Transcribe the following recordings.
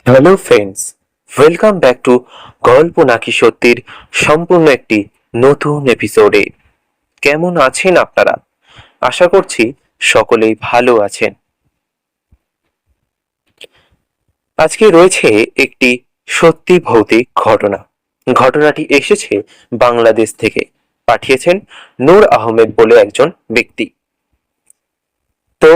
Hello friends, welcome back to গল্প নাকি সত্যির সম্পূর্ণ একটি নতুন এপিসোডে। কেমন আছেন আপনারা? আশা করছি সকলেই ভালো আছেন। আজকে রয়েছে একটি সত্যি ভৌতিক ঘটনা। ঘটনাটি এসেছে বাংলাদেশ থেকে, পাঠিয়েছেন নূর আহমেদ বলে একজন ব্যক্তি। তো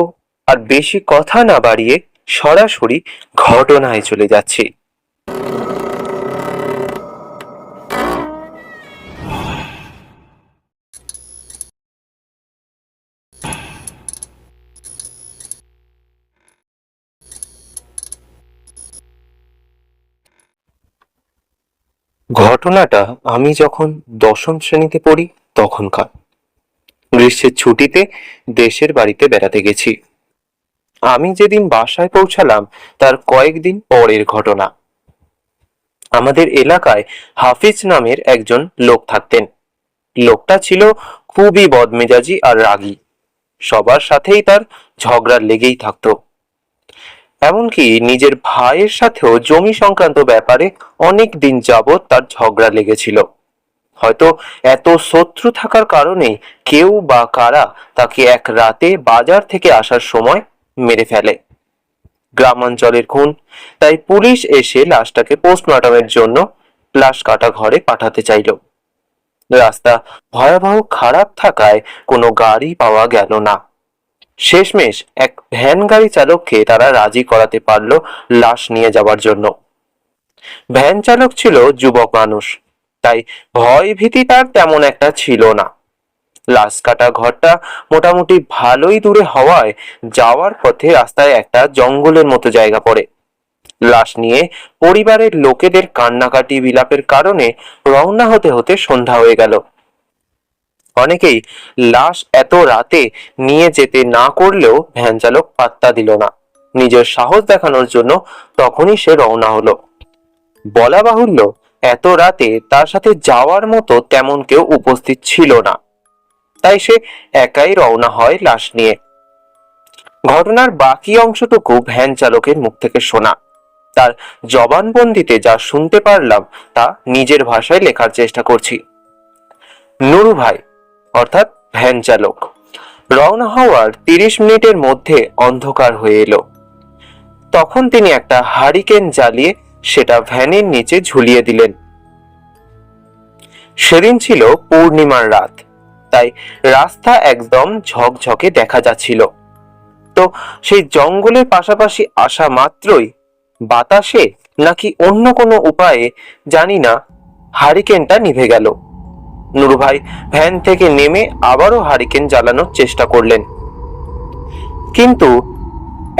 আর বেশি কথা না বাড়িয়ে সরাসরি ঘটনায় চলে যাচ্ছি। ঘটনাটা আমি যখন দশম শ্রেণীতে পড়ি তখনকার। গ্রীষ্মের ছুটিতে দেশের বাড়িতে বেড়াতে গেছি। আমি যেদিন বাসায় পৌঁছালাম তার কয়েকদিন পরের ঘটনা। আমাদের এলাকায় হাফিজ নামের একজন লোক থাকতেন। লোকটা ছিল খুবই বদমেজাজি আর রাগী। সবার সাথেই তার ঝগড়া লেগেই থাকতো। এমনকি নিজের ভাইয়ের সাথেও জমি সংক্রান্ত ব্যাপারে অনেক দিন যাবৎ তার ঝগড়া লেগেছিল। হয়তো এত শত্রু থাকার কারণে কেউ বা কারা তাকে এক রাতে বাজার থেকে আসার সময় মেরে ফেলে। গ্রামাঞ্চলের খুন, তাই পুলিশ এসে লাশটাকে পোস্টমর্টমের জন্য লাশ কাটা ঘরে পাঠাতে চাইল। রাস্তা ভয়াবহ খারাপ থাকায় কোনো গাড়ি পাওয়া গেল না। শেষমেশ এক ভ্যান গাড়ি চালককে তারা রাজি করাতে পারল লাশ নিয়ে যাওয়ার জন্য। ভ্যান চালক ছিল যুবক মানুষ, তাই ভয় ভীতি তার তেমন একটা ছিল না। লাশ কাটা ঘরটা মোটামুটি ভালোই দূরে হওয়ায় যাওয়ার পথে রাস্তায় একটা জঙ্গলের মতো জায়গা পড়ে। লাশ নিয়ে পরিবারের লোকেদের কান্নাকাটি বিলাপের কারণে রওনা হতে হতে সন্ধ্যা হয়ে গেল। অনেকেই লাশ এত রাতে নিয়ে যেতে না করলেও ভ্যান চালক পাত্তা দিল না। নিজের সাহস দেখানোর জন্য তখনই সে রওনা হলো। বলা বাহুল্য, এত রাতে তার সাথে যাওয়ার মতো তেমন কেউ উপস্থিত ছিল না, তাই সে একাই রওনা হয় লাশ নিয়ে। ঘটনার বাকি অংশটুকু ভ্যান চালকের মুখ থেকে শোনা। তার জবানবন্দিতে যা শুনতে পারলাম তা নিজের ভাষায় লেখার চেষ্টা করছি। নুরু ভাই অর্থাৎ ভ্যান চালক রওনা হওয়ার 30 মিনিটের মধ্যে অন্ধকার হয়ে এলো। তখন তিনি একটা হারিকেন জ্বালিয়ে সেটা ভ্যানের নিচে ঝুলিয়ে দিলেন। সেদিন ছিল পূর্ণিমার রাত, তাই রাস্তা একদম ঝকঝকে দেখা যাচ্ছিল। তো সেই জঙ্গলের পাশাপাশি আসা মাত্রই বাতাসে নাকি অন্য কোনো উপায়ে জানি না হারিকেনটা নিভে গেল। নুরু ভাই ভ্যান থেকে নেমে আবারও হারিকেন জ্বালানোর চেষ্টা করলেন, কিন্তু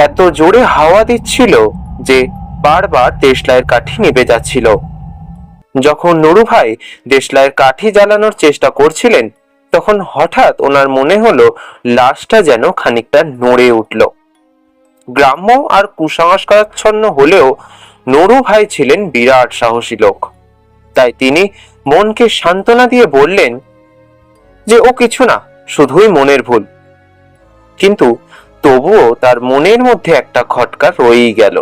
এত জোরে হাওয়া দিচ্ছিল যে বারবার দেশলাইয়ের কাঠি নিভে যাচ্ছিল। যখন নুরু ভাই দেশলাইয়ের কাঠি জ্বালানোর চেষ্টা করছিলেন তখন হঠাৎ ওনার মনে হলো লাশটা যেন খানিকটা নড়ে উঠল। গ্রাম্য আর কুসংস্কারাচ্ছন্ন হলেও নুরু ভাই ছিলেন বিরাট সাহসী লোক, তাই তিনি মনকে সান্ত্বনা দিয়ে বললেন যে ও কিছু না, শুধুই মনের ভুল। কিন্তু তবুও তার মনের মধ্যে একটা খটকা রয়েই গেল।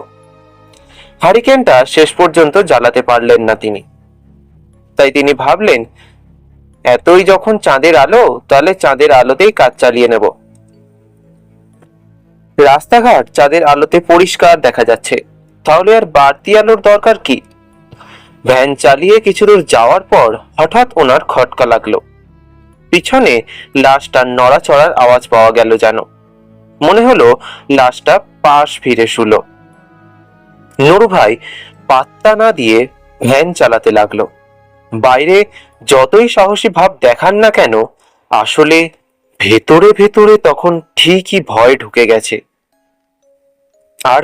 হারিকেনটা শেষ পর্যন্ত জ্বালাতে পারলেন না তিনি। তাই তিনি ভাবলেন, এতই যখন চাঁদের আলো, তাহলে চাঁদের আলোতেই কাজ চালিয়ে নেব। রাস্তাঘাট চাঁদের আলোতে পরিষ্কার দেখা যাচ্ছে, তাহলে আর বাড়তি আলোর দরকার কি? ভ্যান চালিয়ে কিছু দূর যাওয়ার পর হঠাৎ ওনার খটকা লাগলো। পিছনে লাশটার নড়াচড়ার আওয়াজ পাওয়া গেল যেন। মনে হলো লাশটা পাশ ফিরে শুলো। নুরু ভাই পাত্তা না দিয়ে ভ্যান চালাতে লাগলো। বাইরে যতই সাহসী ভাব দেখান না কেন, আসলে ভেতরে ভেতরে তখন ঠিকই ভয় ঢুকে গেছে। আর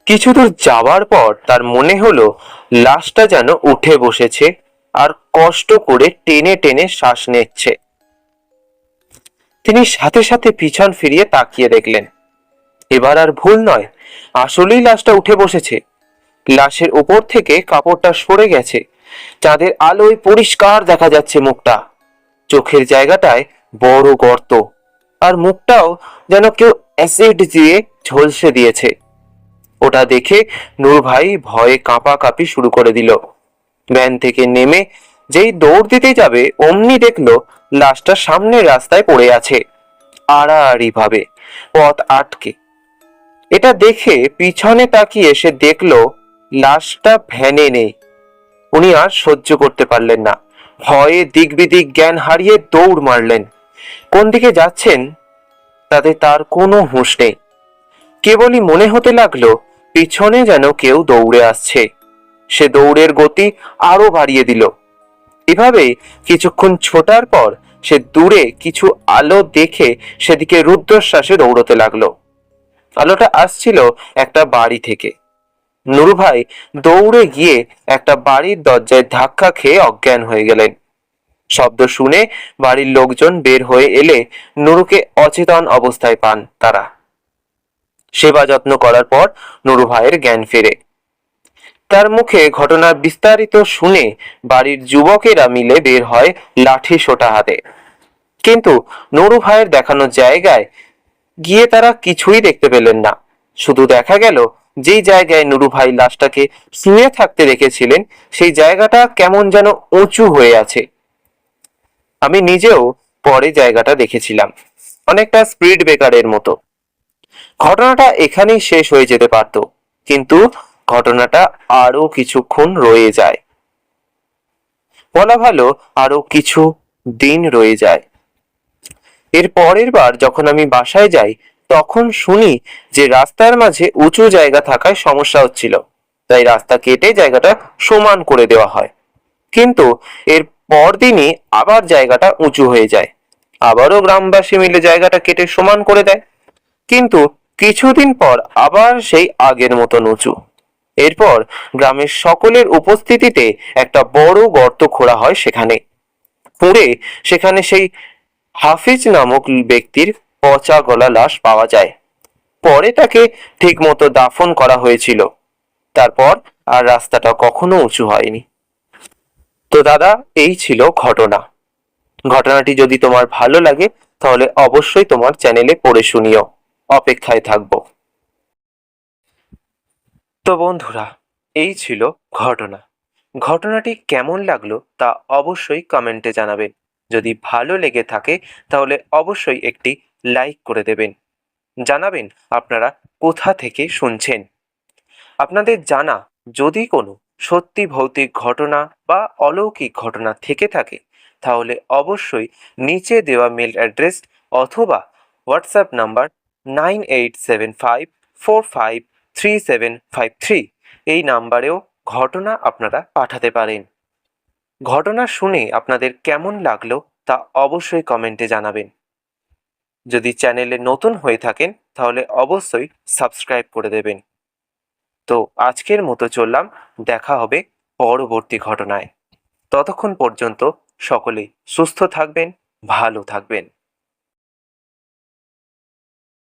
কিছু দূর যাওয়ার পর তার মনে হলো লাশটা যেন উঠে বসেছে আর কষ্ট করে টেনে টেনে শ্বাস নিচ্ছে। তিনি সাথে সাথে পিছন ফিরিয়ে তাকিয়ে দেখলেন, এবার আর ভুল নয়, আসলেই লাশটা উঠে বসেছে। লাশের উপর থেকে কাপড়টা সরে গেছে, চাঁদের আলোয় পরিষ্কার দেখা যাচ্ছে মুখটা। চোখের জায়গাটায় বড় গর্ত, আর মুখটাও যেন কেউ অ্যাসিড দিয়ে ঝলসে দিয়েছে। ওটা দেখে নূর ভাই ভয়ে কাঁপাকাঁপি শুরু করে দিল। ভ্যান থেকে নেমে যেই দৌড় দিতে যাবে অমনি দেখলো লাশটা সামনের রাস্তায় পড়ে আছে, আড়াআড়ি ভাবে, পথ আটকে। এটা দেখে পিছনে তাকিয়ে সে দেখলো লাশটা ভ্যানে নেই। উনি আর সহ্য করতে পারলেন না, ভয়ে দিকবিদিক জ্ঞান হারিয়ে দৌড় মারলেন। কোন দিকে যাচ্ছেন তাতে তার কোনো হুঁশ নেই। কেবলই মনে হতে লাগলো পিছনে যেন কেউ দৌড়ে আসছে। সে দৌড়ের গতি আরো বাড়িয়ে দিল। এভাবেই কিছুক্ষণ ছোটার পর সে দূরে কিছু আলো দেখে সেদিকে রুদ্ধশ্বাসে দৌড়তে লাগলো। আলোটা আসছিল একটা বাড়ি থেকে। নুরু ভাই দৌড়ে গিয়ে একটা বাড়ির দরজায় ধাক্কা খেয়ে অজ্ঞান হয়ে গেলেন। শব্দ শুনে বাড়ির লোকজন বের হয়ে এলে নুরুকে অচেতন অবস্থায় পান তারা। সেবা যত্ন করার পর নুরু ভাইয়ের জ্ঞান ফেরে। তার মুখে ঘটনার বিস্তারিত শুনে বাড়ির যুবকেরা মিলে বের হয় লাঠি সোটা হাতে। কিন্তু নুরু ভাইয়ের দেখানো জায়গায় গিয়ে তারা কিছুই দেখতে পেলেন না। শুধু দেখা গেল যেই জায়গায় নুরু ভাই লাশটাকে শুয়ে থাকতে রেখেছিলেন সেই জায়গাটা কেমন যেন উঁচু হয়ে আছে। আমি নিজেও পরে জায়গাটা দেখেছিলাম, অনেকটা স্পিড ব্রেকারের মতো। ঘটনাটা এখানেই শেষ হয়ে যেতে পারত, কিন্তু ঘটনাটা আরো কিছুক্ষণ রয়ে যায়, বলা ভালো আরো কিছু দিন রয়ে যায়। এর পরের বার যখন আমি বাসায় যাই তখন শুনি যে রাস্তার মাঝে উঁচু জায়গা থাকায় সমস্যা হচ্ছিল, তাই রাস্তা কেটে জায়গাটা সমান করে দেওয়া হয়। কিন্তু এর পরদিনই আবার জায়গাটা উঁচু হয়ে যায়। আবারও গ্রামবাসী মিলে জায়গাটা কেটে সমান করে দেয়, কিন্তু কিছুদিন পর আবার সেই আগের মতন উঁচু। এরপর গ্রামের সকলের উপস্থিতিতে একটা বড় গর্ত খোঁড়া হয় সেখানে। খুঁড়ে সেখানে সেই হাফিজ নামক ব্যক্তির পচা গলা লাশ পাওয়া যায়। পরে তাকে ঠিক মতো দাফন করা হয়েছিল। তারপর আর রাস্তাটা কখনো উঁচু হয়নি। তো দাদা, এই ছিল ঘটনা। ঘটনাটি যদি তোমার ভালো লাগে তাহলে অবশ্যই তোমার চ্যানেলে পড়ে শুনিও। অপেক্ষায় থাকবো। তো বন্ধুরা, এই ছিল ঘটনা। ঘটনাটি কেমন লাগলো তা অবশ্যই কমেন্টে জানাবেন। যদি ভালো লেগে থাকে তাহলে অবশ্যই একটি লাইক করে দেবেন। জানাবেন আপনারা কোথা থেকে শুনছেন। আপনাদের জানা যদি কোনো সত্যি ভৌতিক ঘটনা বা অলৌকিক ঘটনা থেকে থাকে তাহলে অবশ্যই নিচে দেওয়া মেল অ্যাড্রেস অথবা হোয়াটসঅ্যাপ নাম্বার 9875453753 এই নাম্বারেও ঘটনা আপনারা পাঠাতে পারেন। ঘটনা শুনে আপনাদের কেমন লাগলো তা অবশ্যই কমেন্টে জানাবেন। যদি চ্যানেলে নতুন হয়ে থাকেন তাহলে অবশ্যই সাবস্ক্রাইব করে দেবেন। তো আজকের মতো চললাম, দেখা হবে পরবর্তী ঘটনায়। ততক্ষণ পর্যন্ত সকলেই সুস্থ থাকবেন, ভালো থাকবেন।